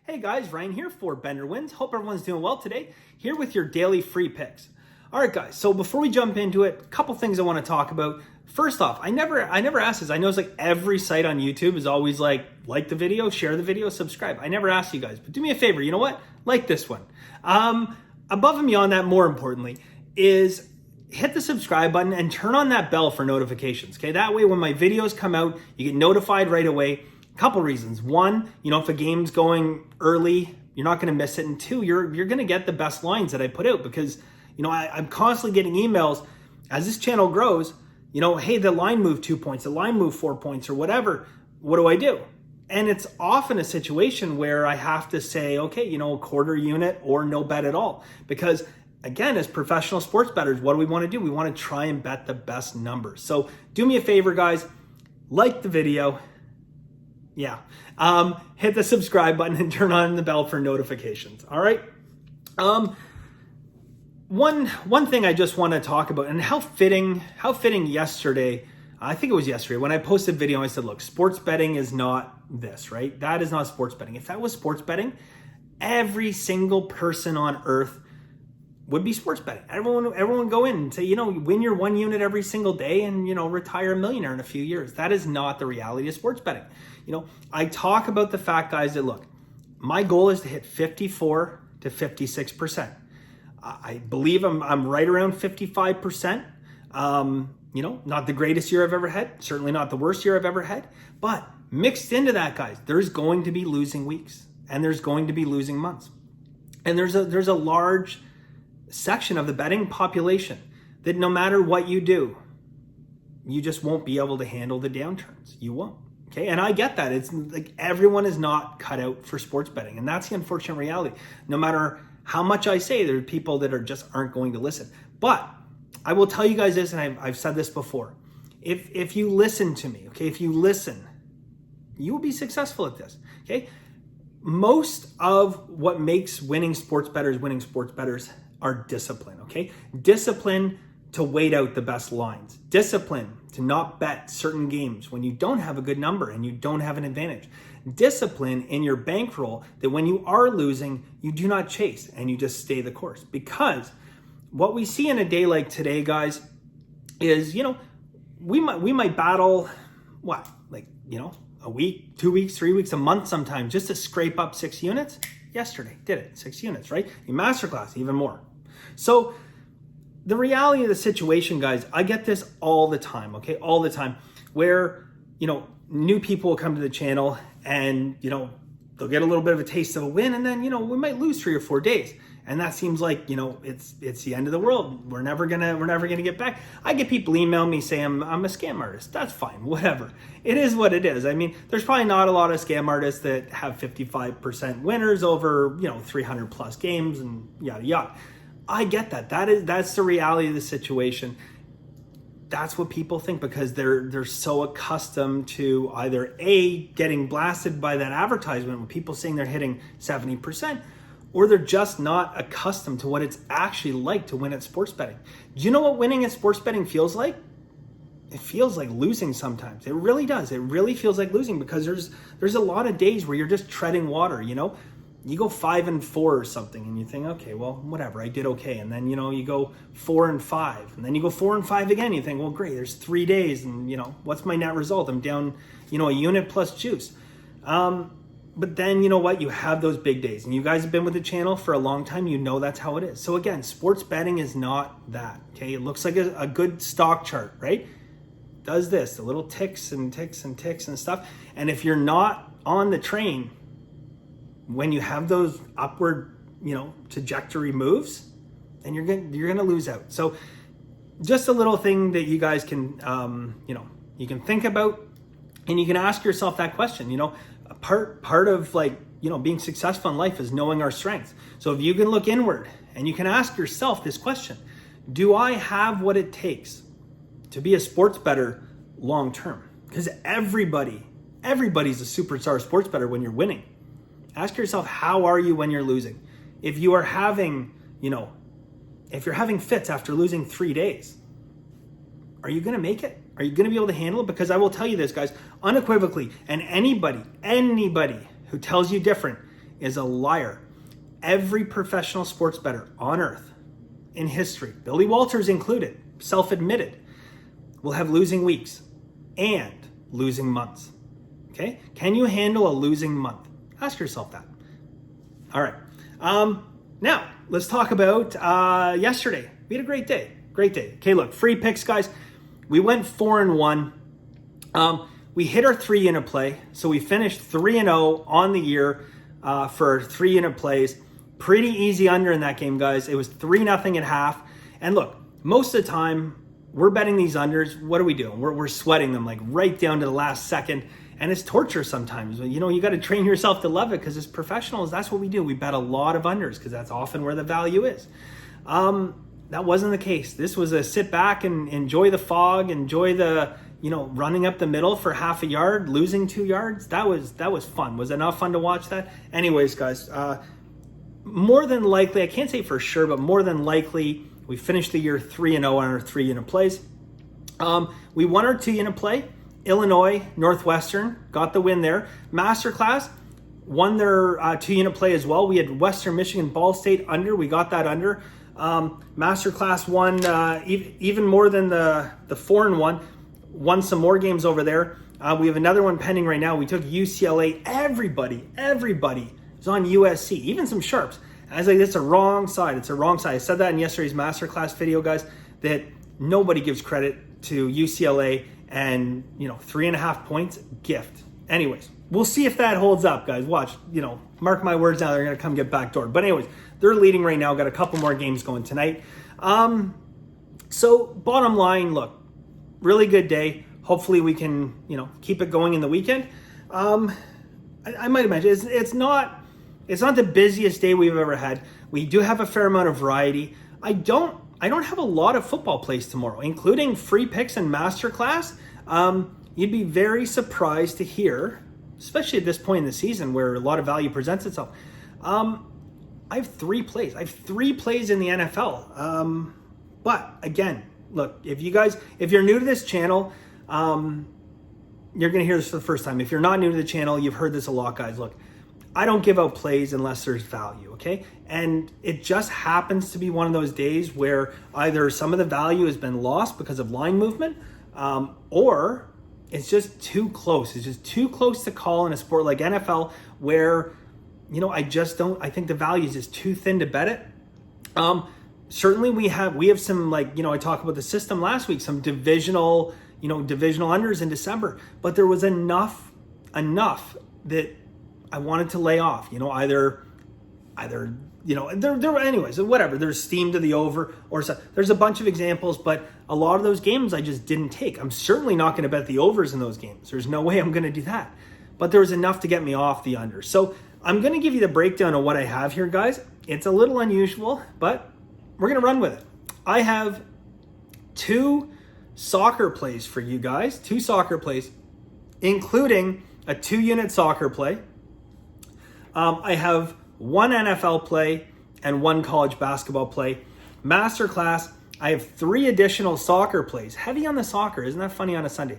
Hey guys, Ryan here for Bender Wins. Hope everyone's doing well today. Here with your daily free picks. All right, guys. So before we jump into it, a couple things I want to talk about. First off, I never asked this. I know it's like every site on YouTube is always like the video, share the video, subscribe. I never asked you guys, but do me a favor. You know what? Like this one. Above and beyond that, more importantly, is hit the subscribe button and turn on that bell for notifications. Okay, that way when my videos come out, you get notified right away. Couple reasons. One, if a game's going early, you're not going to miss it. And two, you're going to get the best lines that I put out because, I'm constantly getting emails as this channel grows, hey, the line moved 2 points, the line moved 4 points or whatever. What do I do? And it's often a situation where I have to say, okay, a quarter unit or no bet at all. Because again, as professional sports bettors, what do we want to do? We want to try and bet the best numbers. So do me a favor, guys, like the video. Yeah. Hit the subscribe button and turn on the bell for notifications. All right. One thing I just want to talk about, and how fitting yesterday, I think it was yesterday, when I posted a video, I said, look, sports betting is not this, right? That is not sports betting. If that was sports betting, every single person on earth would be sports betting. Everyone would go in and say, win your 1 unit every single day and, retire a millionaire in a few years. That is not the reality of sports betting. I talk about the fact, guys, that look, my goal is to hit 54 to 56%. I believe I'm right around 55%. Not the greatest year I've ever had, certainly not the worst year I've ever had, but mixed into that, guys, there's going to be losing weeks and there's going to be losing months. And there's a large section of the betting population that no matter what you do, you just won't be able to handle the downturns. You won't. Okay. And I get that. It's like everyone is not cut out for sports betting. And that's the unfortunate reality. No matter how much I say, there are people that aren't going to listen. But I will tell you guys this, and I've said this before. If you listen to me, okay, if you listen, you will be successful at this. Okay. Most of what makes winning sports bettors are discipline, okay? Discipline to wait out the best lines. Discipline to not bet certain games when you don't have a good number and you don't have an advantage. Discipline in your bankroll that when you are losing, you do not chase and you just stay the course. Because what we see in a day like today, guys, is, we might battle, a week, 2 weeks, 3 weeks, a month sometimes just to scrape up 6 units. Yesterday, did it, 6 units, right? In Masterclass, even more. So the reality of the situation, guys, I get this all the time, okay? All the time where, new people will come to the channel and, they'll get a little bit of a taste of a win and then, we might lose 3 or 4 days. And that seems like, it's the end of the world. We're never gonna get back. I get people email me saying I'm a scam artist. That's fine, whatever. It is what it is. I mean, there's probably not a lot of scam artists that have 55% winners over, 300 plus games and yada yada. I get that. That's the reality of the situation. That's what people think because they're so accustomed to either A, getting blasted by that advertisement with people saying they're hitting 70%, or they're just not accustomed to what it's actually like to win at sports betting. Do you know what winning at sports betting feels like? It feels like losing sometimes. It really does. It really feels like losing because there's a lot of days where you're just treading water, You go 5-4 or something and you think, okay, well, whatever, I did okay. And then, you go 4-5 and then you go 4-5 again. You think, well, great, there's 3 days and, what's my net result? I'm down, a unit plus juice. But then, you know what? You have those big days. And you guys have been with the channel for a long time. That's how it is. So again, sports betting is not that, okay? It looks like a good stock chart, right? Does this, the little ticks and ticks and ticks and stuff. And if you're not on the train, when you have those upward, trajectory moves, then you're gonna lose out. So just a little thing that you guys can, you can think about and you can ask yourself that question, part of being successful in life is knowing our strengths. So if you can look inward and you can ask yourself this question, do I have what it takes to be a sports bettor long term? Because everybody's a superstar sports bettor when you're winning. Ask yourself, how are you when you're losing? If you are having, if you're having fits after losing 3 days, are you going to make it? Are you going to be able to handle it? Because I will tell you this, guys, unequivocally, and anybody who tells you different is a liar. Every professional sports bettor on earth in history, Billy Walters included, self-admitted, will have losing weeks and losing months. Okay? Can you handle a losing month? Ask yourself that. All right. Now, let's talk about yesterday. We had a great day. Great day. Okay, look, free picks, guys. We went 4-1. We hit our 3-unit play. So we finished 3-0 on the year for 3-unit plays. Pretty easy under in that game, guys. It was 3-0 at half. And look, most of the time, we're betting these unders. What are we doing? We're sweating them like right down to the last second. And it's torture sometimes. You know, you got to train yourself to love it because as professionals, that's what we do. We bet a lot of unders because that's often where the value is. That wasn't the case. This was a sit back and enjoy the fog, enjoy the, you know, running up the middle for half a yard, losing 2 yards. That was fun. Was it not fun to watch that? Anyways, guys, more than likely, I can't say for sure, but more than likely, we finished the year 3-0 on our 3-unit plays. We won our 2-unit play. Illinois, Northwestern got the win there. Masterclass won their 2-unit play as well. We had Western Michigan, Ball State under. We got that under. Masterclass won even more than the 4-1. Won some more games over there. We have another one pending right now. We took UCLA. Everybody is on USC. Even some sharps. I was like, it's a wrong side. It's a wrong side. I said that in yesterday's Masterclass video, guys, that nobody gives credit to UCLA. And, you know, 3.5 points, gift. Anyways, we'll see if that holds up, guys. Watch, you know, mark my words now, they're going to come get backdoored. But anyways, they're leading right now. Got a couple more games going tonight. So bottom line, look, really good day. Hopefully we can, you know, keep it going in the weekend. I might have mentioned, it's not the busiest day we've ever had. We do have a fair amount of variety. I don't have a lot of football plays tomorrow, including free picks and Masterclass. You'd be very surprised to hear, especially at this point in the season where a lot of value presents itself. I have 3 plays. I have 3 plays in the NFL. But again, look, if you're new to this channel, you're going to hear this for the first time. If you're not new to the channel, you've heard this a lot, guys. Look, I don't give out plays unless there's value, okay? And it just happens to be one of those days where either some of the value has been lost because of line movement, or it's just too close. It's just too close to call in a sport like NFL where, you know, I think the value is just too thin to bet it. Certainly we have some, like, you know, I talked about the system last week, some divisional unders in December, but there was enough that I wanted to lay off, you know, either, you know, there anyways, whatever, there's steam to the over or so. There's a bunch of examples, but a lot of those games I just didn't take. I'm certainly not going to bet the overs in those games. There's no way I'm going to do that, but there was enough to get me off the under. So I'm going to give you the breakdown of what I have here, guys. It's a little unusual, but we're going to run with it. I have 2 soccer plays for you guys, 2 soccer plays, including a 2-unit soccer play. I have 1 NFL play and 1 college basketball play. Masterclass, I have 3 additional soccer plays. Heavy on the soccer, isn't that funny on a Sunday?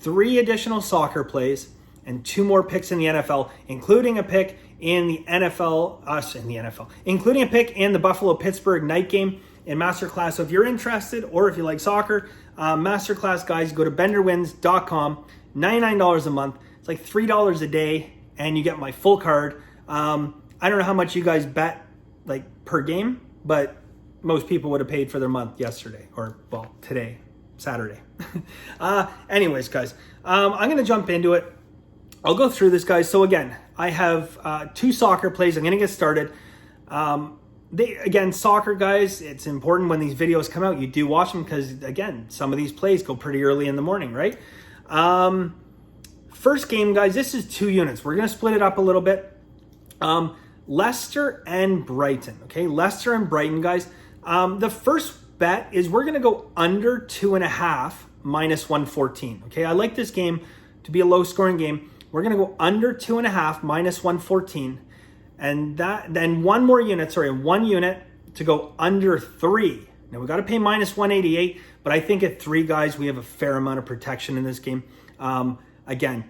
3 additional soccer plays and 2 more picks in the NFL, including a pick in the NFL, including a pick in the Buffalo-Pittsburgh night game in Masterclass. So if you're interested or if you like soccer, Masterclass, guys, go to benderwins.com, $99 a month. It's like $3 a day, and you get my full card. I don't know how much you guys bet, like, per game, but most people would have paid for their month yesterday, or, well, today, Saturday. Anyways, guys, I'm going to jump into it. I'll go through this, guys. So again, I have 2 soccer plays. I'm going to get started. Again, soccer, guys, it's important when these videos come out, you do watch them because, again, some of these plays go pretty early in the morning, right? First game, guys, this is 2 units. We're going to split it up a little bit. Leicester and Brighton, okay? Leicester and Brighton, guys. The first bet is we're going to go under 2.5 minus 114, okay? I like this game to be a low-scoring game. We're going to go under 2.5 minus 114. And then 1 unit to go under 3. Now, we got to pay minus 188, but I think at 3, guys, we have a fair amount of protection in this game. Again,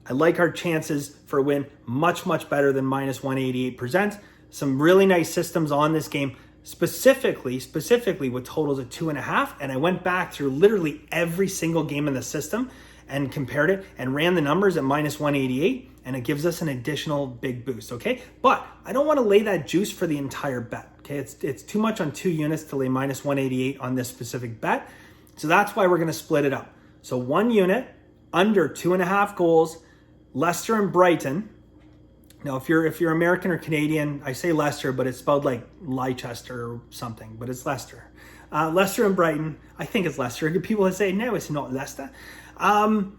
I like our chances for a win much, much better than minus 188 presents. Some really nice systems on this game, specifically with totals of 2.5. And I went back through literally every single game in the system and compared it and ran the numbers at minus 188, and it gives us an additional big boost, okay? But I don't want to lay that juice for the entire bet, okay? It's too much on 2 units to lay minus 188 on this specific bet. So that's why we're going to split it up. So 1 unit, under 2.5 goals, Leicester and Brighton. Now, if you're American or Canadian, I say Leicester, but it's spelled like Leicester or something, but it's Leicester. Leicester and Brighton, I think it's Leicester. People that say, no, it's not Leicester. Under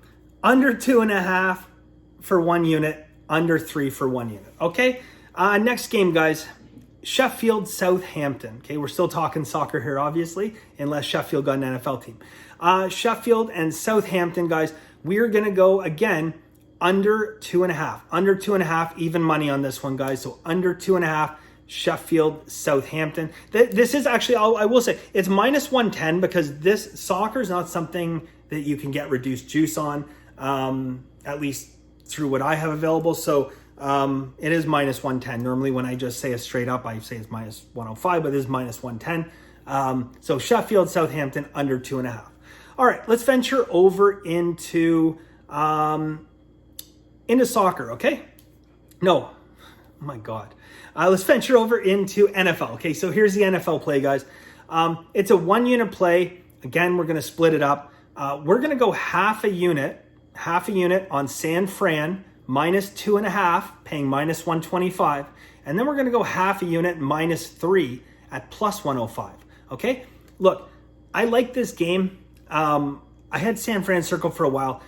2.5 for 1 unit, under 3 for 1 unit, okay? Next game, guys, Sheffield, Southampton. Okay, we're still talking soccer here, obviously, unless Sheffield got an NFL team. Sheffield and Southampton, guys, we're going to go, again, under 2.5. Under 2.5, even money on this one, guys. So under 2.5, Sheffield, Southampton. This is actually, I will say, it's minus 110 because this soccer is not something that you can get reduced juice on, at least through what I have available. So it is minus 110. Normally when I just say it straight up, I say it's minus 105, but it is minus 110. So Sheffield, Southampton, under 2.5. All right, let's venture over into soccer, okay? No, oh my God. Let's venture over into NFL, okay? So here's the NFL play, guys. It's a 1 unit play. Again, we're going to split it up. We're going to go half a unit on San Fran, minus 2.5, paying minus 125. And then we're going to go half a unit, minus 3 at plus 105, okay? Look, I like this game. I had San Fran circled for a while.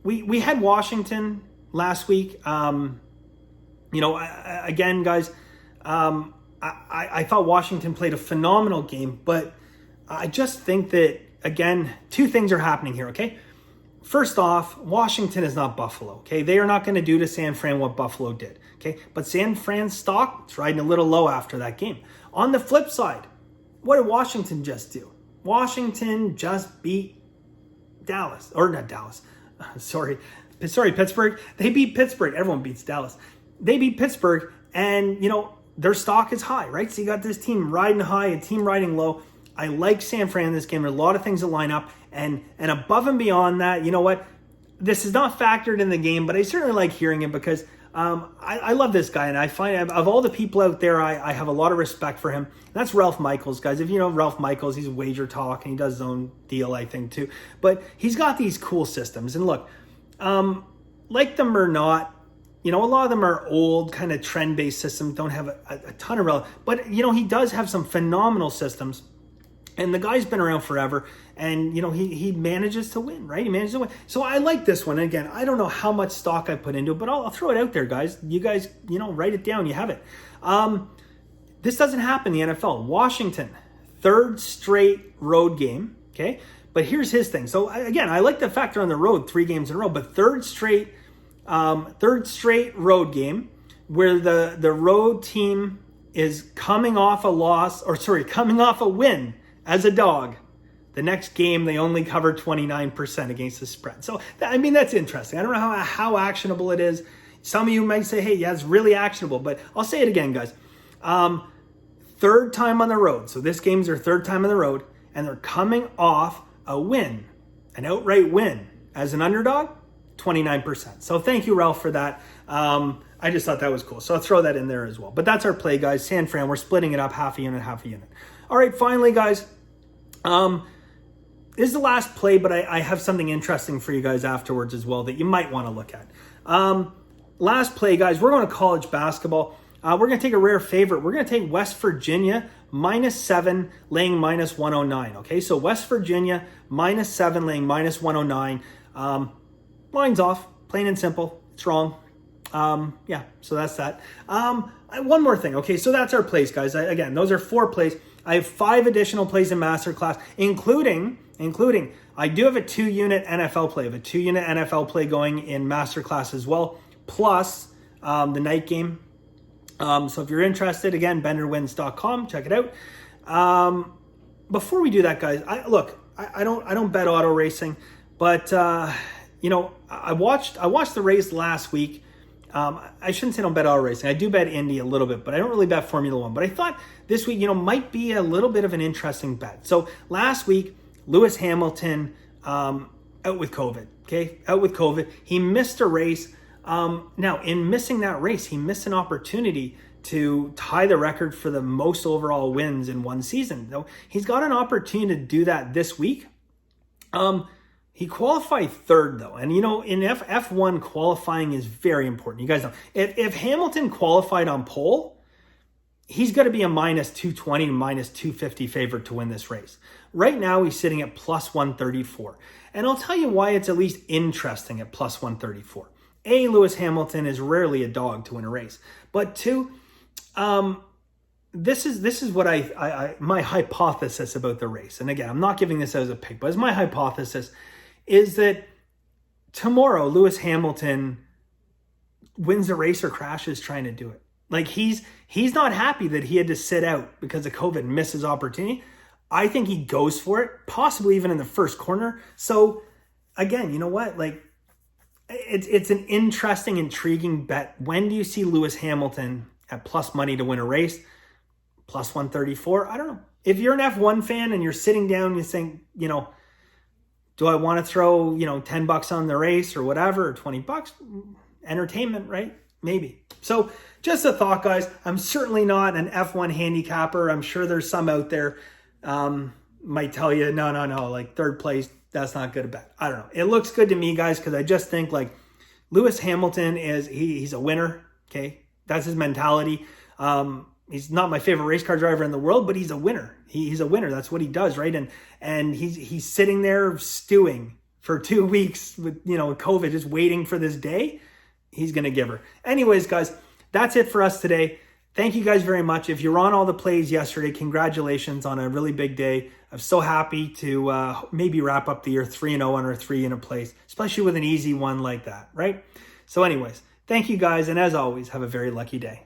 We had Washington last week. Again, guys, I thought Washington played a phenomenal game, but I just think that, again, 2 things are happening here, okay? First off, Washington is not Buffalo, okay? They are not going to do to San Fran what Buffalo did, okay? But San Fran's stock is riding a little low after that game. On the flip side, what did Washington just do? Washington just beat Dallas, or not Dallas, sorry, Pittsburgh. They beat Pittsburgh. Everyone beats Dallas. They beat Pittsburgh, and, their stock is high, right? So you got this team riding high, a team riding low. I like San Fran in this game. There's a lot of things that line up, and above and beyond that, you know what? This is not factored in the game, but I certainly like hearing it because I love this guy, and I find of all the people out there, I have a lot of respect for him. And that's Ralph Michaels, guys. If you know Ralph Michaels, he's Wager Talk, and he does his own deal, I think, too. But he's got these cool systems, and look, like them or not, a lot of them are old, kind of trend-based systems, don't have a ton of relevance. But, he does have some phenomenal systems. And the guy's been around forever, and, he manages to win, right? He manages to win. So I like this one. Again, I don't know how much stock I put into it, but I'll throw it out there, guys. You guys, write it down. You have it. This doesn't happen in the NFL. Washington, 3rd straight road game, okay? But here's his thing. So, again, I like the factor on the road, 3 games in a row, but third straight road game where the road team is coming off a win as a dog. The next game, they only cover 29% against the spread. So, that's interesting. I don't know how actionable it is. Some of you might say, hey, yeah, it's really actionable. But I'll say it again, guys. 3rd time on the road. So this game's their 3rd time on the road. And they're coming off a win, an outright win. As an underdog, 29%. So thank you, Ralph, for that. I just thought that was cool. So I'll throw that in there as well. But that's our play, guys. San Fran, we're splitting it up half a unit. All right, finally, guys. This is the last play, but I have something interesting for you guys afterwards as well that you might want to look at. Last play, guys, we're going to college basketball. We're going to take a rare favorite. We're going to take West Virginia -7, laying -109. Okay, so West Virginia -7, laying -109. Line's off, plain and simple. It's wrong. So that's that. One more thing. Okay, so that's our plays, guys. Again, those are 4 plays. I have 5 additional plays in Masterclass, including I do have a 2-unit NFL play. I have a 2-unit NFL play going in Masterclass as well, plus the night game. So if you're interested, again, benderwins.com, check it out. Before we do that, guys, I don't bet auto racing, but I watched the race last week. I shouldn't say don't bet auto racing. I do bet Indy a little bit, but I don't really bet Formula One. But I thought this week, might be a little bit of an interesting bet. So last week, Lewis Hamilton out with COVID. Okay, out with COVID. He missed a race. Now, in missing that race, he missed an opportunity to tie the record for the most overall wins in one season. Though he's got an opportunity to do that this week. He qualified third though. And in F1 qualifying is very important. You guys know, if Hamilton qualified on pole, he's going to be a minus 220 to minus 250 favorite to win this race. Right now, he's sitting at plus 134. And I'll tell you why it's at least interesting at plus 134. A, Lewis Hamilton is rarely a dog to win a race. But two, this is what my hypothesis about the race. And again, I'm not giving this as a pick, but as my hypothesis is that tomorrow Lewis Hamilton wins the race or crashes trying to do it. Like he's not happy that he had to sit out because of COVID and miss his opportunity. I think he goes for it, possibly even in the first corner. So again, you know what? Like it's an interesting, intriguing bet. When do you see Lewis Hamilton at plus money to win a race? Plus 134? I don't know. If you're an F1 fan and you're sitting down and you're saying, do I want to throw, $10 on the race or whatever, or $20? Entertainment, right? Maybe. So just a thought, guys. I'm certainly not an F1 handicapper. I'm sure there's some out there might tell you, no, like third place, that's not good a bet. I don't know. It looks good to me, guys, because I just think like Lewis Hamilton he's a winner. Okay. That's his mentality. He's not my favorite race car driver in the world, but he's a winner. He's a winner. That's what he does, right? And he's sitting there stewing for 2 weeks with COVID, just waiting for this day. He's gonna give her. Anyways, guys, that's it for us today. Thank you guys very much. If you're on all the plays yesterday, congratulations on a really big day. I'm so happy to maybe wrap up the year 3-0 on our 3-unit plays, especially with an easy one like that, right? So anyways, thank you guys, and as always, have a very lucky day.